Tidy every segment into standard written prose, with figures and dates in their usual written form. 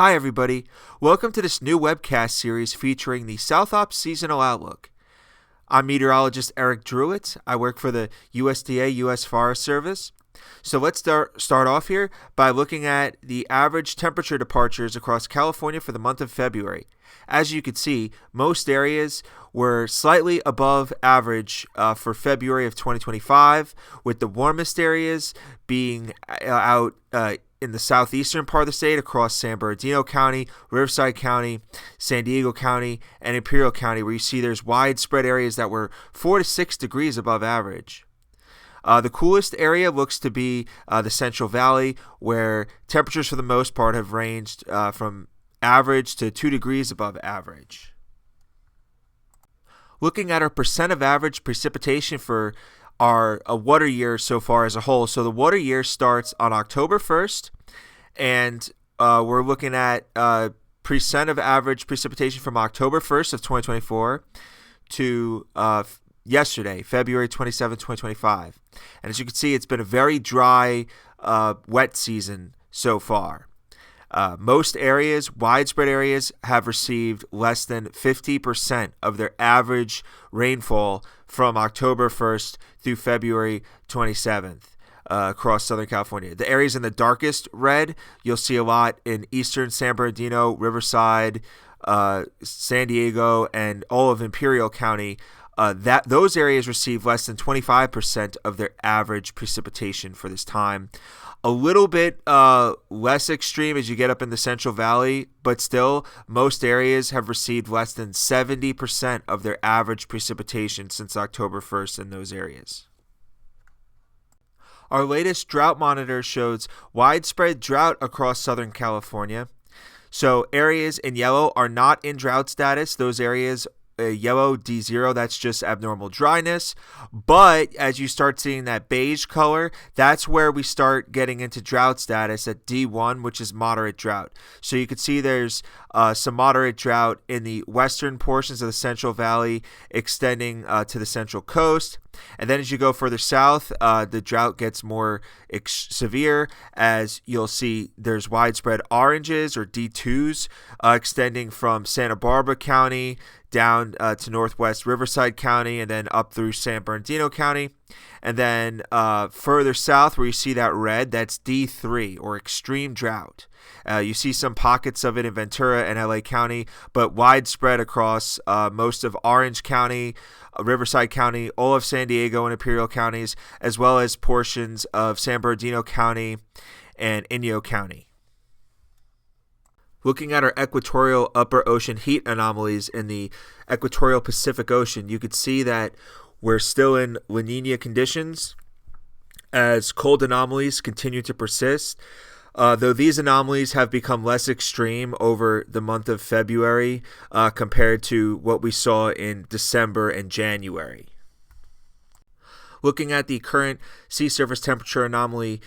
Hi everybody, welcome to this new webcast series featuring the South Ops Seasonal Outlook. I'm meteorologist Eric Drewitz. I work for the USDA U.S. Forest Service. So let's start off here by looking at the average temperature departures across California for the month of February. As you can see, most areas were slightly above average for February of 2025, with the warmest areas being out in the southeastern part of the state across San Bernardino County, Riverside County, San Diego County, and Imperial County, where you see there's widespread areas that were 4 to 6 degrees above average. The coolest area looks to be the Central Valley, where temperatures for the most part have ranged from average to 2 degrees above average. Looking at our percent of average precipitation for our water year so far as a whole. So the water year starts on October 1st, and we're looking at percent of average precipitation from October 1st of 2024 to yesterday, February 27, 2025. And as you can see, it's been a very dry, wet season so far. Most areas, widespread areas, have received less than 50% of their average rainfall from October 1st through February 27th across Southern California. The areas in the darkest red, you'll see a lot in eastern San Bernardino, Riverside, San Diego, and all of Imperial County. Those areas receive less than 25% of their average precipitation for this time. A little bit less extreme as you get up in the Central Valley, but still, most areas have received less than 70% of their average precipitation since October 1st in those areas. Our latest drought monitor shows widespread drought across Southern California. So areas in yellow are not in drought status. Those areas yellow D0, that's just abnormal dryness. But as you start seeing that beige color, that's where we start getting into drought status at D1, which is moderate drought. So you can see there's some moderate drought in the western portions of the Central Valley extending to the Central Coast. And then as you go further south, the drought gets more severe, as you'll see there's widespread oranges or D2s extending from Santa Barbara County down to northwest Riverside County and then up through San Bernardino County. And then further south where you see that red, that's D3 or extreme drought. You see some pockets of it in Ventura and LA County, but widespread across most of Orange County, Riverside County, all of San Diego and Imperial counties, as well as portions of San Bernardino County and Inyo County. Looking at our equatorial upper ocean heat anomalies in the equatorial Pacific Ocean, you could see that we're still in La Nina conditions as cold anomalies continue to persist. Though these anomalies have become less extreme over the month of February compared to what we saw in December and January. Looking at the current sea surface temperature anomaly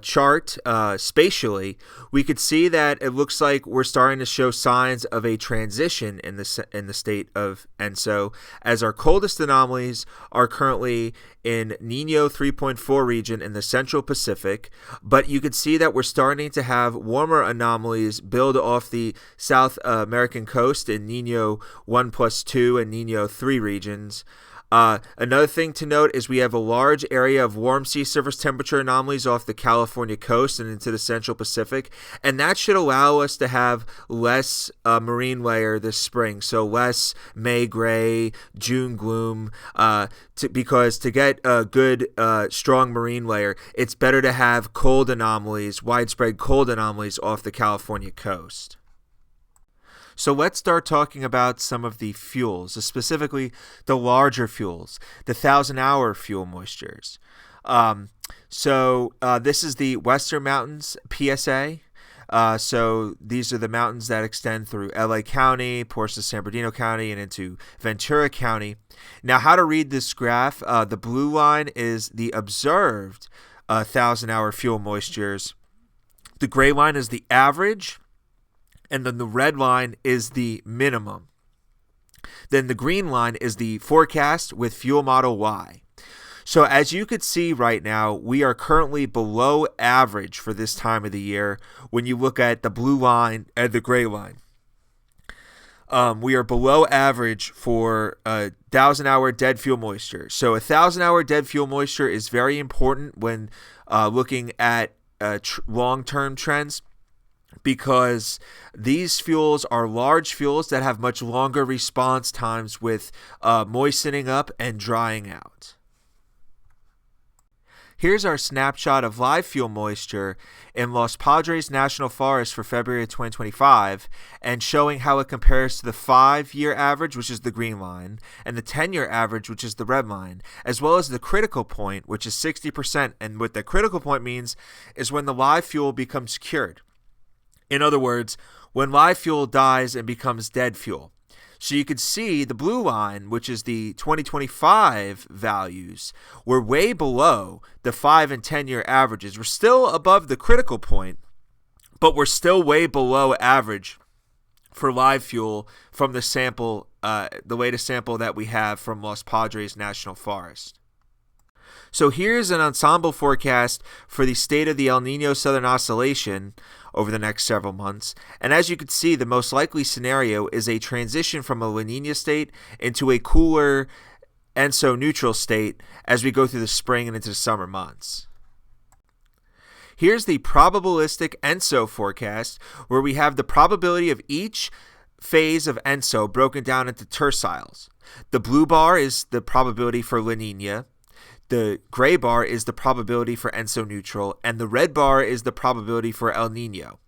chart spatially, we could see that it looks like we're starting to show signs of a transition in the state of ENSO, as our coldest anomalies are currently in Nino 3.4 region in the Central Pacific, but you could see that we're starting to have warmer anomalies build off the South American coast in Nino 1+2 and Nino 3 regions. Another thing to note is we have a large area of warm sea surface temperature anomalies off the California coast and into the Central Pacific, and that should allow us to have less marine layer this spring, so less May gray, June gloom, because to get a good strong marine layer, it's better to have cold anomalies, widespread cold anomalies off the California coast. So let's start talking about some of the fuels, specifically the larger fuels, the 1,000-hour fuel moistures. This is the Western Mountains PSA. So these are the mountains that extend through LA County, portions of San Bernardino County, and into Ventura County. Now, how to read this graph? The blue line is the observed 1,000-hour fuel moistures. The gray line is the average. And then the red line is the minimum. Then the green line is the forecast with fuel model Y. So as you could see right now, we are currently below average for this time of the year when you look at the blue line and the gray line. We are below average for 1,000-hour dead fuel moisture. So 1,000-hour dead fuel moisture is very important when looking at long-term trends, because these fuels are large fuels that have much longer response times with moistening up and drying out. Here's our snapshot of live fuel moisture in Los Padres National Forest for February of 2025, and showing how it compares to the 5-year average, which is the green line, and the 10-year average, which is the red line, as well as the critical point, which is 60%. And what the critical point means is when the live fuel becomes cured. In other words, when live fuel dies and becomes dead fuel. So you can see the blue line, which is the 2025 values, we're way below the 5 and 10-year averages. We're still above the critical point, but we're still way below average for live fuel from the sample, the latest sample that we have from Los Padres National Forest. So here's an ensemble forecast for the state of the El Nino Southern Oscillation over the next several months. And as you can see, the most likely scenario is a transition from a La Nina state into a cooler ENSO neutral state as we go through the spring and into the summer months. Here's the probabilistic ENSO forecast, where we have the probability of each phase of ENSO broken down into terciles. The blue bar is the probability for La Nina. The gray bar is the probability for ENSO neutral, and the red bar is the probability for El Nino.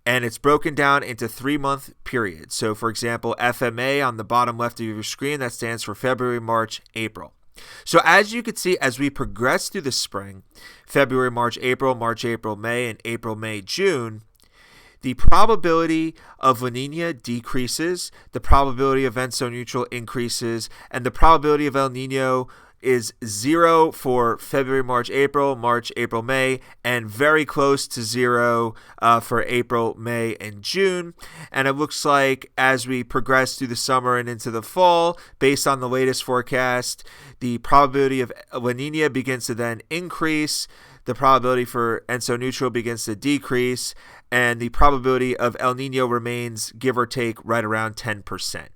And it's broken down into 3-month periods. So, for example, FMA on the bottom left of your screen, that stands for February, March, April. So as you can see, as we progress through the spring, February, March, April, May, and April, May, June, the probability of La Nina decreases, the probability of ENSO neutral increases, and the probability of El Nino is 0 for February, March, April, May, and very close to 0 for April, May, and June. And it looks like as we progress through the summer and into the fall, based on the latest forecast, the probability of La Nina begins to then increase, the probability for ENSO neutral begins to decrease, and the probability of El Nino remains, give or take, right around 10%.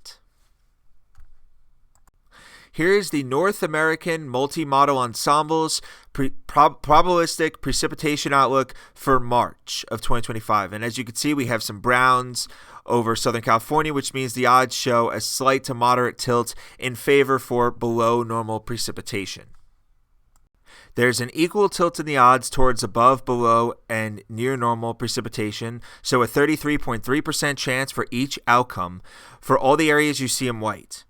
Here's the North American Multi-Model Ensembles probabilistic precipitation outlook for March of 2025. And as you can see, we have some browns over Southern California, which means the odds show a slight to moderate tilt in favor for below normal precipitation. There's an equal tilt in the odds towards above, below, and near normal precipitation, so a 33.3% chance for each outcome for all the areas you see in white.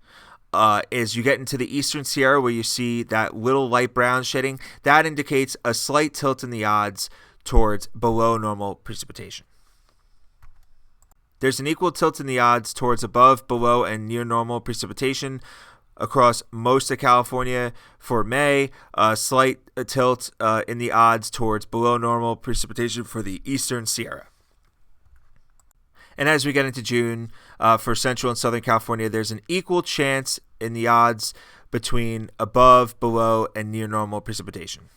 As you get into the Eastern Sierra, where you see that little light brown shading, that indicates a slight tilt in the odds towards below normal precipitation. There's an equal tilt in the odds towards above, below, and near normal precipitation across most of California for May, a slight tilt in the odds towards below normal precipitation for the Eastern Sierra. And as we get into June, for Central and Southern California, there's an equal chance in the odds between above, below, and near normal precipitation.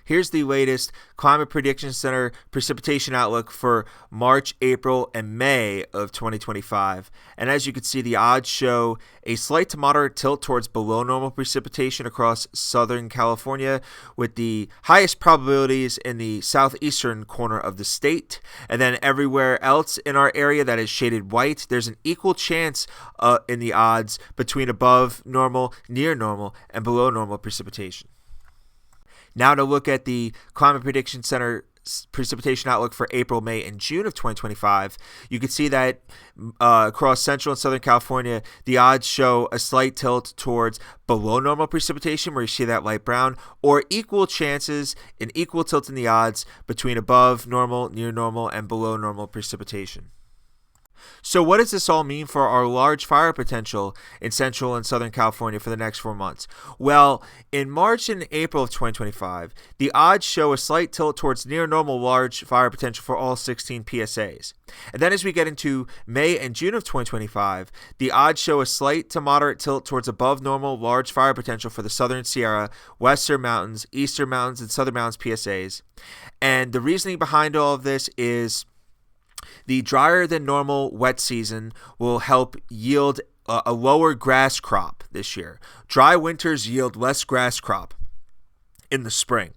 Here's the latest Climate Prediction Center precipitation outlook for March, April, and May of 2025. And as you can see, the odds show a slight to moderate tilt towards below normal precipitation across Southern California, with the highest probabilities in the southeastern corner of the state. And then everywhere else in our area that is shaded white, there's an equal chance in the odds between above normal, near normal, and below normal precipitation. Now to look at the Climate Prediction Center precipitation outlook for April, May, and June of 2025, you can see that across Central and Southern California, the odds show a slight tilt towards below normal precipitation, where you see that light brown, or equal chances, an equal tilt in the odds between above normal, near normal, and below normal precipitation. So, what does this all mean for our large fire potential in Central and Southern California for the next 4 months? Well, in March and April of 2025, the odds show a slight tilt towards near normal large fire potential for all 16 PSAs. And then as we get into May and June of 2025, the odds show a slight to moderate tilt towards above normal large fire potential for the Southern Sierra, Western Mountains, Eastern Mountains, and Southern Mountains PSAs. And the reasoning behind all of this is the drier than normal wet season will help yield a lower grass crop this year. Dry winters yield less grass crop in the spring.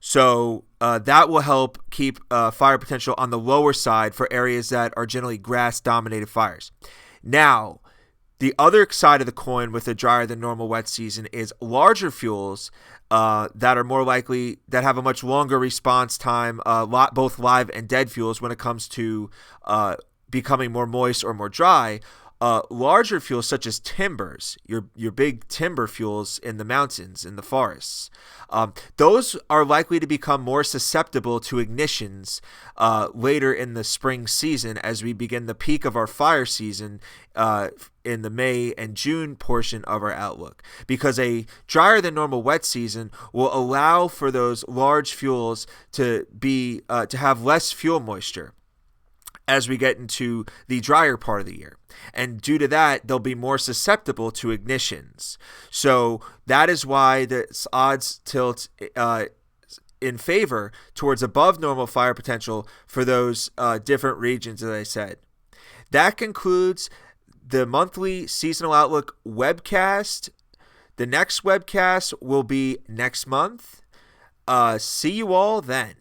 So that will help keep fire potential on the lower side for areas that are generally grass-dominated fires. Now, the other side of the coin with a drier than normal wet season is larger fuels that are more likely, that have a much longer response time, both live and dead fuels when it comes to becoming more moist or more dry. Larger fuels such as timbers, your big timber fuels in the mountains, in the forests, those are likely to become more susceptible to ignitions later in the spring season as we begin the peak of our fire season in the May and June portion of our outlook, because a drier than normal wet season will allow for those large fuels to have less fuel moisture as we get into the drier part of the year. And due to that, they'll be more susceptible to ignitions. So that is why the odds tilt in favor towards above normal fire potential for those different regions, as I said. That concludes the monthly seasonal outlook webcast. The next webcast will be next month. See you all then.